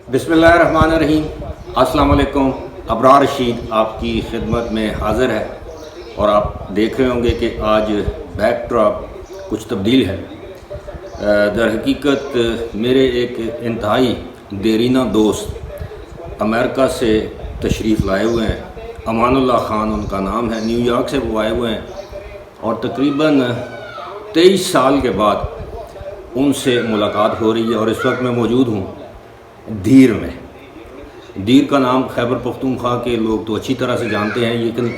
बिस्मिल्लाहिर्रहमानिर्रहीम। अस्सलाम वालेकुम। अबरार रशीद आपकी खिदमत में हाज़िर है और आप देख रहे होंगे कि आज बैकड्रॉप कुछ तब्दील है। दर हकीकत मेरे एक इंतहाई देरीना दोस्त अमेरिका से तशरीफ़ लाए हुए हैं। अमानुल्लाह ख़ान उनका नाम है, न्यूयॉर्क से वो आए हुए हैं और तकरीबन 23 साल के बाद उनसे मुलाकात हो रही है और इस वक्त मैं मौजूद हूँ दीर में। दीर का नाम खैबर पख्तूनख्वा के लोग तो अच्छी तरह से जानते हैं,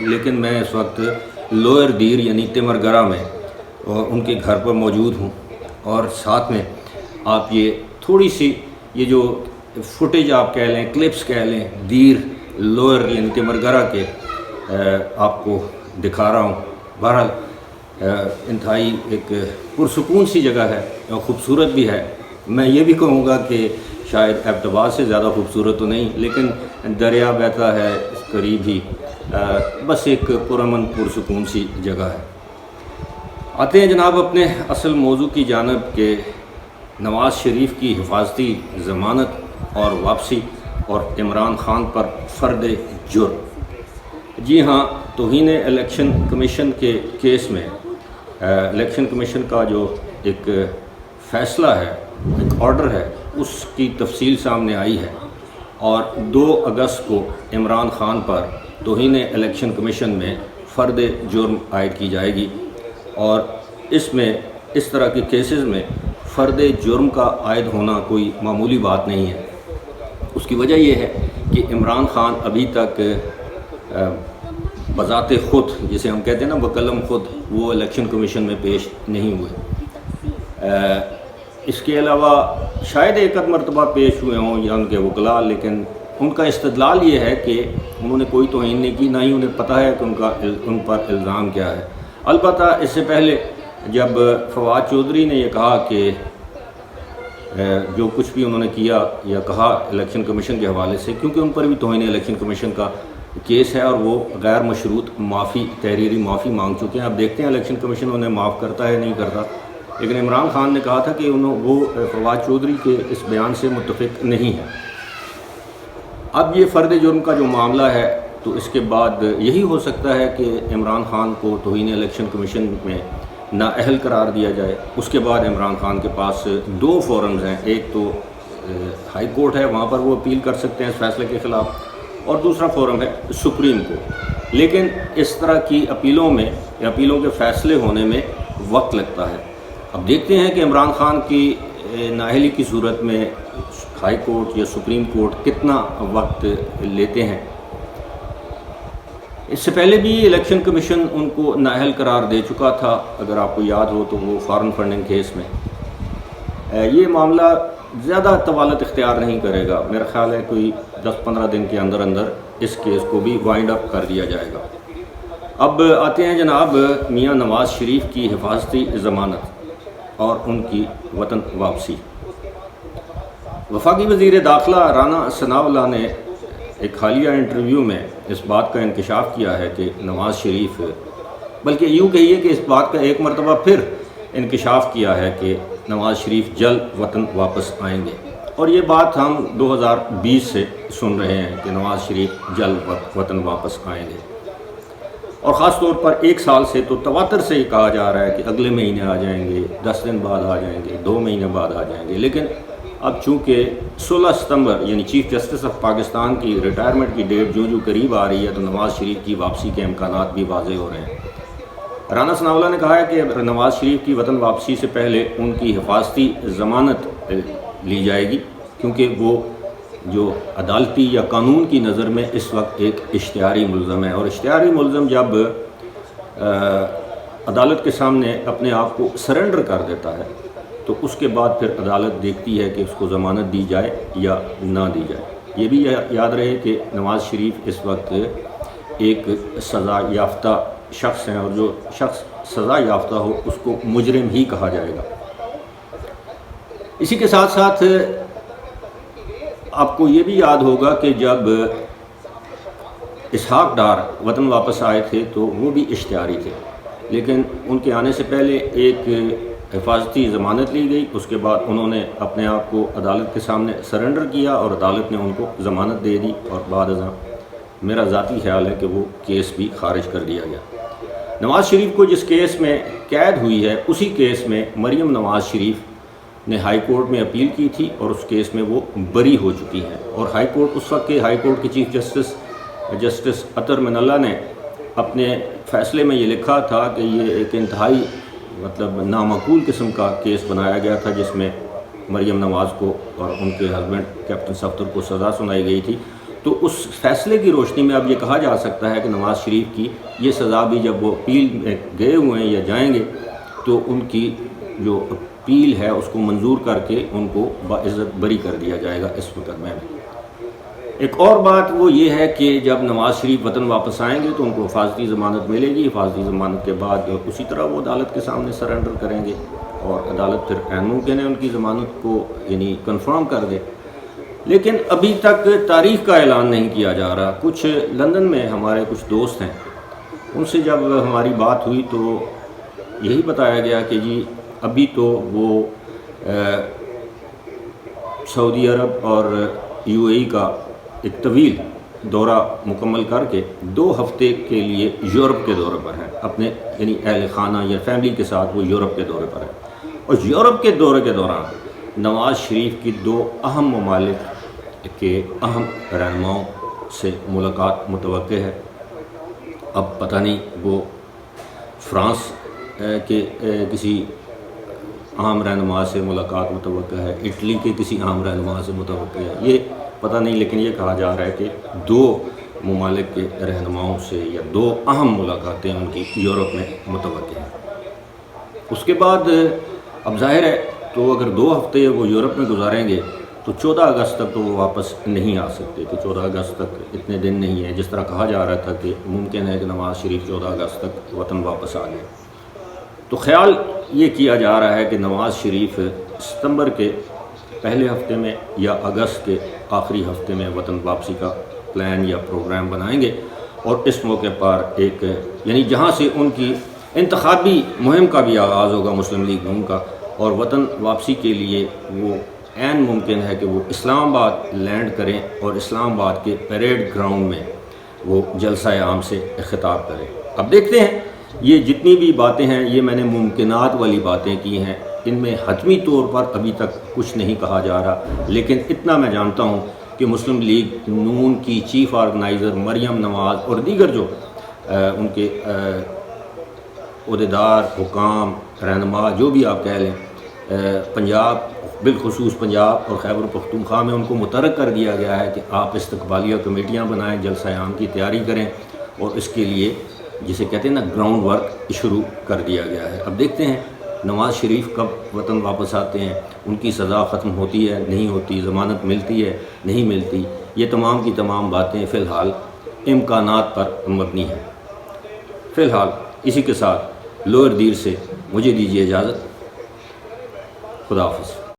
लेकिन मैं इस वक्त लोअर दीर यानी तिमरगरा में और उनके घर पर मौजूद हूँ। और साथ में आप ये थोड़ी सी ये जो फुटेज आप कह लें, क्लिप्स कह लें, दीर लोअर यानी तिमरगरा के आपको दिखा रहा हूँ। बहरहाल इंतहाई एक पुरसुकून सी जगह है और ख़ूबसूरत भी है। मैं ये भी कहूँगा कि शायद एबटाबाद से ज़्यादा खूबसूरत तो नहीं, लेकिन दरिया बहता है इस करीब ही, बस एक पुरअमन पुरसुकून सी जगह है। आते हैं जनाब अपने असल मौजू की जानब के नवाज़ शरीफ की हिफाजती ज़मानत और वापसी और इमरान ख़ान पर फ़र्द जुर्म। जी हाँ, तौहीन इलेक्शन कमीशन के केस में इलेक्शन कमीशन का जो एक फ़ैसला है, एक ऑर्डर है, उसकी तफसील सामने आई है और 2 अगस्त को इमरान ख़ान पर तौहीन इलेक्शन कमीशन में फ़र्द जुर्म आयद की जाएगी। और इसमें इस तरह के केसेस में फ़र्द जुर्म का आयद होना कोई मामूली बात नहीं है। उसकी वजह यह है कि इमरान ख़ान अभी तक बज़ाते ख़ुद, जिसे हम कहते हैं ना बकलम ख़ुद, वो इलेक्शन कमीशन में पेश नहीं हुए। इसके अलावा शायद एक आध मरतबा पेश हुए हों या उनके वकला, लेकिन उनका इस्तदलाल ये है कि उन्होंने कोई तौहीन नहीं की, ना ही उन्हें पता है कि उन पर इल्ज़ाम क्या है। अलबत्ता इससे पहले जब फवाद चौधरी ने यह कहा कि जो कुछ भी उन्होंने किया या कहा इलेक्शन कमीशन के हवाले से, क्योंकि उन पर भी तौहीन इलेक्शन कमीशन का केस है और वो गैर मशरूत माफ़ी, तहरीरी माफ़ी मांग चुके हैं। अब देखते हैं इलेक्शन कमीशन उन्हें माफ़ करता है नहीं करता। लेकिन इमरान ख़ान ने कहा था कि वो फवाद चौधरी के इस बयान से मुत्तफ़िक नहीं है। अब ये फ़र्द जुर्म का जो मामला है, तो इसके बाद यही हो सकता है कि इमरान ख़ान को तौहीन इलेक्शन कमीशन में नाअहल करार दिया जाए। उसके बाद इमरान ख़ान के पास 2 फोरम्स हैं, एक तो हाई कोर्ट है, वहाँ पर वो अपील कर सकते हैं इस फैसले के ख़िलाफ़, और दूसरा फोरम है सुप्रीम कोर्ट। लेकिन इस तरह की अपीलों में या अपीलों के फ़ैसले होने में वक्त लगता है। अब देखते हैं कि इमरान ख़ान की नाअहली की सूरत में हाई कोर्ट या सुप्रीम कोर्ट कितना वक्त लेते हैं। इससे पहले भी इलेक्शन कमीशन उनको नाअहल करार दे चुका था, अगर आपको याद हो तो वो फॉरेन फंडिंग केस में। ये मामला ज़्यादा तवालत इख्तियार नहीं करेगा, मेरा ख़्याल है कोई 10-15 दिन के अंदर अंदर इस केस को भी वाइंड अप कर दिया जाएगा। अब आते हैं जनाब मियाँ नवाज़ शरीफ की हिफाजती ज़मानत और उनकी वतन वापसी। वफाकी वज़ीर दाखिला राना सनाउल्लाह ने एक हालिया इंटरव्यू में इस बात का इंकशाफ किया है कि नवाज़ शरीफ, बल्कि यूँ कहिए कि इस बात का एक मरतबा फिर इंकशाफ किया है कि नवाज़ शरीफ जल्द वतन वापस आएंगे। और ये बात हम 2020 से सुन रहे हैं कि नवाज़ शरीफ जल्द वतन वापस आएंगे, और ख़ास तौर पर 1 साल से तो तवातर से ही कहा जा रहा है कि अगले महीने आ जाएंगे, 10 दिन बाद आ जाएंगे, 2 महीने बाद आ जाएंगे। लेकिन अब चूँकि 16 सितंबर यानी चीफ जस्टिस ऑफ पाकिस्तान की रिटायरमेंट की डेट जो करीब आ रही है, तो नवाज़ शरीफ की वापसी के इम्कानात भी वाज़ेह हो रहे हैं। राना सनाउल्लाह ने कहा है कि नवाज़ शरीफ की वतन वापसी से पहले उनकी हिफाजती ज़मानत ली जाएगी, क्योंकि वो जो अदालती या कानून की नज़र में इस वक्त एक इश्तिहारी मुल्ज़म है, और इश्तिहारी मुल्ज़म जब अदालत के सामने अपने आप को सरेंडर कर देता है, तो उसके बाद फिर अदालत देखती है कि उसको ज़मानत दी जाए या ना दी जाए। ये भी याद रहे कि नवाज़ शरीफ इस वक्त एक सज़ा याफ्ता शख्स हैं, और जो शख्स सज़ा याफ्ता हो उसको मुजरिम ही कहा जाएगा। इसी के साथ साथ आपको ये भी याद होगा कि जब इसहाक डार वतन वापस आए थे तो वो भी इश्तिहारी थे, लेकिन उनके आने से पहले एक حفاظتی ضمانت لی گئی، اس کے بعد انہوں نے اپنے آپ کو عدالت کے سامنے سرنڈر کیا اور عدالت نے ان کو ضمانت دے دی، اور بعد ازاں میرا ذاتی خیال ہے کہ وہ کیس بھی خارج کر دیا گیا۔ نواز شریف کو جس کیس میں قید ہوئی ہے، اسی کیس میں مریم نواز شریف نے ہائی کورٹ میں اپیل کی تھی اور اس کیس میں وہ بری ہو چکی ہیں، اور ہائی کورٹ اس وقت کے ہائی کورٹ کے چیف جسٹس اطہر من اللہ نے اپنے فیصلے میں یہ لکھا تھا کہ یہ ایک انتہائی نامعقول قسم کا کیس بنایا گیا تھا، جس میں مریم نواز کو اور ان کے ہسبینڈ کیپٹن صفدر کو سزا سنائی گئی تھی۔ تو اس فیصلے کی روشنی میں اب یہ کہا جا سکتا ہے کہ نواز شریف کی یہ سزا بھی جب وہ اپیل میں گئے ہوئے ہیں یا جائیں گے تو ان کی جو اپیل ہے اس کو منظور کر کے ان کو باعزت بری کر دیا جائے گا اس مقدمے میں۔ ایک اور بات وہ یہ ہے کہ جب نواز شریف وطن واپس آئیں گے تو ان کو حفاظتی ضمانت ملے گی، حفاظتی ضمانت کے بعد اسی طرح وہ عدالت کے سامنے سرنڈر کریں گے اور عدالت پھر عین ممکن ہے ان کی ضمانت کو کنفرم کر دے۔ لیکن ابھی تک تاریخ کا اعلان نہیں کیا جا رہا۔ کچھ لندن میں ہمارے کچھ دوست ہیں، ان سے جب ہماری بات ہوئی تو یہی بتایا گیا کہ جی ابھی تو وہ سعودی عرب اور UAE کا ایک طویل دورہ مکمل کر کے 2 ہفتے کے لیے یورپ کے دورے پر ہیں، اپنے اہل خانہ یا فیملی کے ساتھ وہ یورپ کے دورے پر ہیں، اور یورپ کے دورے کے دوران نواز شریف کی 2 اہم ممالک کے اہم رہنماؤں سے ملاقات متوقع ہے۔ اب پتہ نہیں وہ فرانس کے کسی اہم رہنما سے ملاقات متوقع ہے، اٹلی کے کسی اہم رہنما سے متوقع ہے، یہ پتہ نہیں، لیکن یہ کہا جا رہا ہے کہ 2 ممالک کے رہنماؤں سے یا 2 اہم ملاقاتیں ان کی یورپ میں متوقع ہیں۔ اس کے بعد اب ظاہر ہے تو اگر 2 ہفتے وہ یورپ میں گزاریں گے تو 14 اگست تک تو وہ واپس نہیں آ سکتے، کہ 14 اگست تک اتنے دن نہیں ہے، جس طرح کہا جا رہا تھا کہ ممکن ہے کہ نواز شریف 14 اگست تک وطن واپس آ جائے۔ تو خیال یہ کیا جا رہا ہے کہ نواز شریف ستمبر کے پہلے ہفتے میں یا اگست کے آخری ہفتے میں وطن واپسی کا پلان یا پروگرام بنائیں گے، اور اس موقع پر ایک جہاں سے ان کی انتخابی مہم کا بھی آغاز ہوگا مسلم لیگ نون کا، اور وطن واپسی کے لیے وہ عین ممکن ہے کہ وہ اسلام آباد لینڈ کریں اور اسلام آباد کے پیریڈ گراؤنڈ میں وہ جلسہ عام سے خطاب کریں۔ اب دیکھتے ہیں، یہ جتنی بھی باتیں ہیں یہ میں نے ممکنات والی باتیں کی ہیں، ان میں حتمی طور پر ابھی تک کچھ نہیں کہا جا رہا، لیکن اتنا میں جانتا ہوں کہ مسلم لیگ نون کی چیف آرگنائزر مریم نواز اور دیگر جو ان کے عہدیدار، حکام، رہنما، جو بھی آپ کہہ لیں، پنجاب بالخصوص پنجاب اور خیبر پختونخوا میں ان کو متحرک کر دیا گیا ہے کہ آپ استقبالیہ کمیٹیاں بنائیں، جلسہ عام کی تیاری کریں، اور اس کے لیے جسے کہتے ہیں نا گراؤنڈ ورک شروع کر دیا گیا ہے۔ اب دیکھتے ہیں نواز شریف کب وطن واپس آتے ہیں، ان کی سزا ختم ہوتی ہے نہیں ہوتی، ضمانت ملتی ہے نہیں ملتی، یہ تمام کی تمام باتیں فی الحال امکانات پر مبنی ہیں۔ فی الحال اسی کے ساتھ لوئر دیر سے مجھے دیجیے اجازت، خدا حافظ۔